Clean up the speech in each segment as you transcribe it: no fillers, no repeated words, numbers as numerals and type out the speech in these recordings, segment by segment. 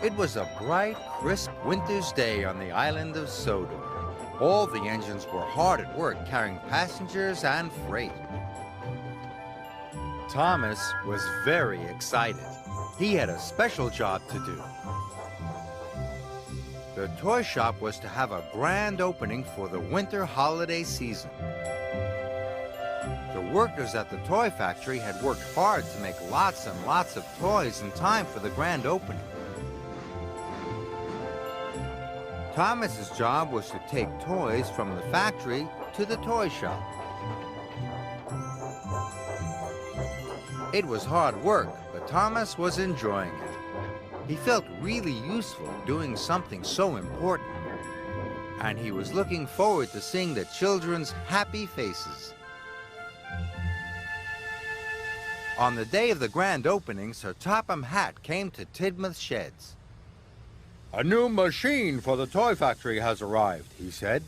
It was a bright, crisp winter's day on the island of Sodor. All the engines were hard at work carrying passengers and freight. Thomas was very excited. He had a special job to do. The toy shop was to have a grand opening for the winter holiday season. The workers at the toy factory had worked hard to make lots and lots of toys in time for the grand opening. Thomas's job was to take toys from the factory to the toy shop. It was hard work, but Thomas was enjoying it. He felt really useful doing something so important, and he was looking forward to seeing the children's happy faces. On the day of the grand opening, Sir Topham Hatt came to Tidmouth Sheds. "A new machine for the toy factory has arrived," he said.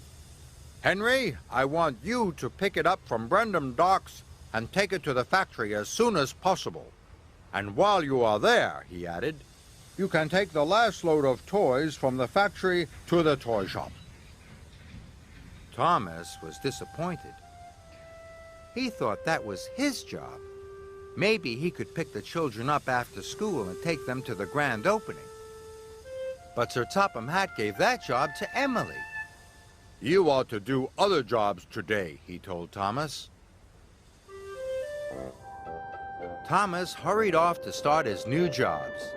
"Henry, I want you to pick it up from Brendam Docks and take it to the factory as soon as possible. And while you are there," he added, "you can take the last load of toys from the factory to the toy shop." Thomas was disappointed. He thought that was his job. Maybe he could pick the children up after school and take them to the grand opening. But Sir Topham Hatt gave that job to Emily. "You ought to do other jobs today," he told Thomas. Thomas hurried off to start his new jobs.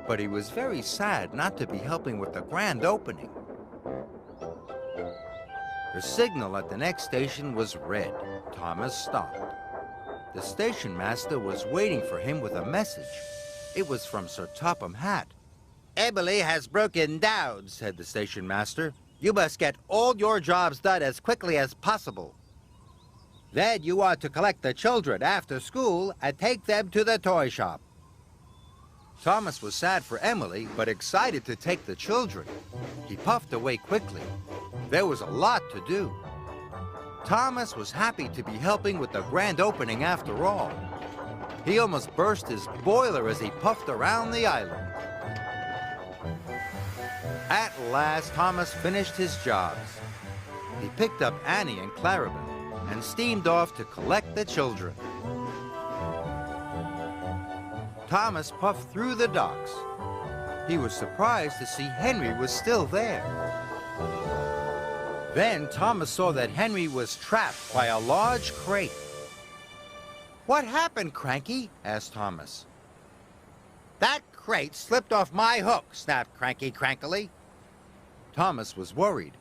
But he was very sad not to be helping with the grand opening. The signal at the next station was red. Thomas stopped. The station master was waiting for him with a message. It was from Sir Topham Hatt. "Emily has broken down," said the station master. "You must get all your jobs done as quickly as possible. Then you are to collect the children after school and take them to the toy shop." Thomas was sad for Emily, but excited to take the children. He puffed away quickly. There was a lot to do. Thomas was happy to be helping with the grand opening after all. He almost burst his boiler as he puffed around the island. At last, Thomas finished his jobs. He picked up Annie and Clarabel and steamed off to collect the children. Thomas puffed through the docks. He was surprised to see Henry was still there. Then Thomas saw that Henry was trapped by a large crate. "What happened, Cranky?" asked Thomas. "That crate slipped off my hook," snapped Cranky crankily. Thomas was worried.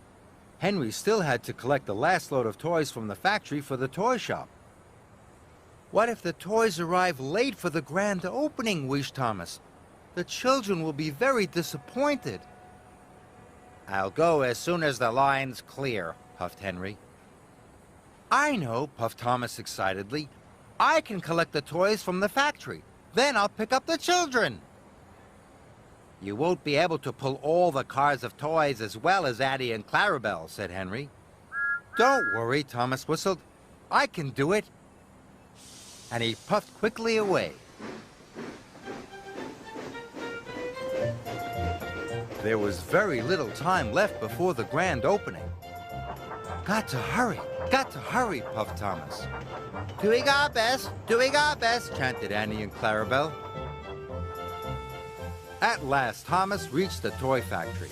Henry still had to collect the last load of toys from the factory for the toy shop. "What if the toys arrive late for the grand opening?" wished Thomas. "The children will be very disappointed." "I'll go as soon as the line's clear," puffed Henry. "I know," puffed Thomas excitedly. "I can collect the toys from the factory. Then I'll pick up the children." "You won't be able to pull all the cars of toys as well as Addie and Clarabel," said Henry. "Don't worry," Thomas whistled. "I can do it." And he puffed quickly away. There was very little time left before the grand opening. Got to hurry, puffed Thomas. "Doing our best, chanted Annie and Clarabel. At last, Thomas reached the toy factory.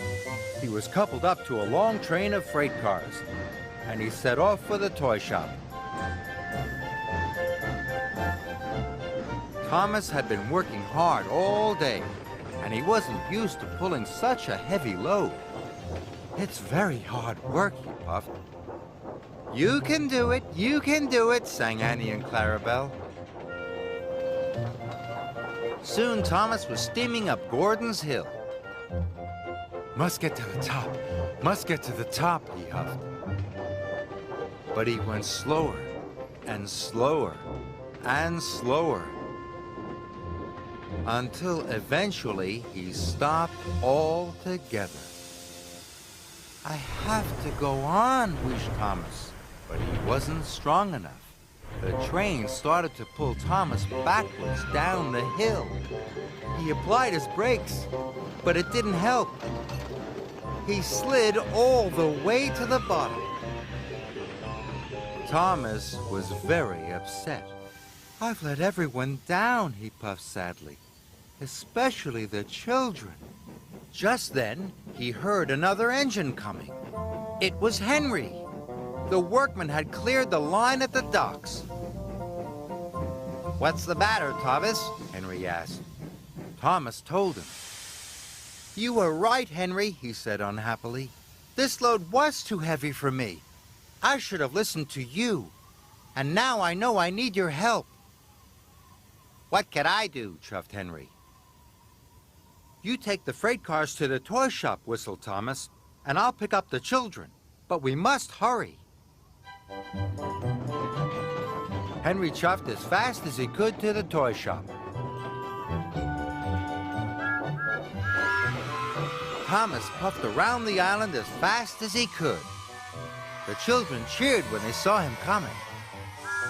He was coupled up to a long train of freight cars, and he set off for the toy shop. Thomas had been working hard all day, and he wasn't used to pulling such a heavy load. "It's very hard work," he puffed. You can do it, sang Annie and Clarabel. Soon Thomas was steaming up Gordon's Hill. Must get to the top, he huffed. But he went slower and slower and slower, until eventually he stopped altogether. "I have to go on," wished Thomas, but he wasn't strong enough. The train started to pull Thomas backwards down the hill. He applied his brakes, but it didn't help. He slid all the way to the bottom. Thomas was very upset. "I've let everyone down," he puffed sadly, "especially the children." Just then, he heard another engine coming. It was Henry. The workmen had cleared the line at the docks. "What's the matter, Thomas?" Henry asked. Thomas told him. "You were right, Henry," he said unhappily. "This load was too heavy for me. I should have listened to you. And now I know I need your help." "What can I do?" chuffed Henry. "You take the freight cars to the toy shop," whistled Thomas, "and I'll pick up the children. But we must hurry." Henry chuffed as fast as he could to the toy shop. Thomas puffed around the island as fast as he could. The children cheered when they saw him coming.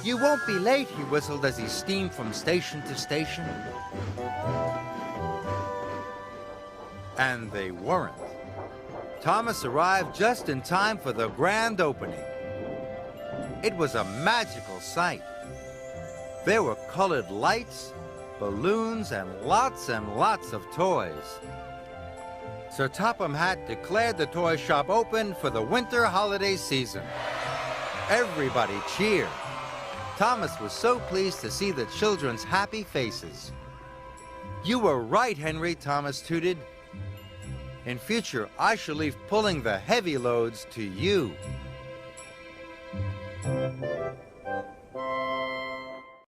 "You won't be late," he whistled as he steamed from station to station. And they weren't. Thomas arrived just in time for the grand opening. It was a magical sight. There were colored lights, balloons, and lots of toys. Sir Topham Hatt declared the toy shop open for the winter holiday season. Everybody cheered. Thomas was so pleased to see the children's happy faces. "You were right, Henry," Thomas tooted. "In future, I shall leave pulling the heavy loads to you."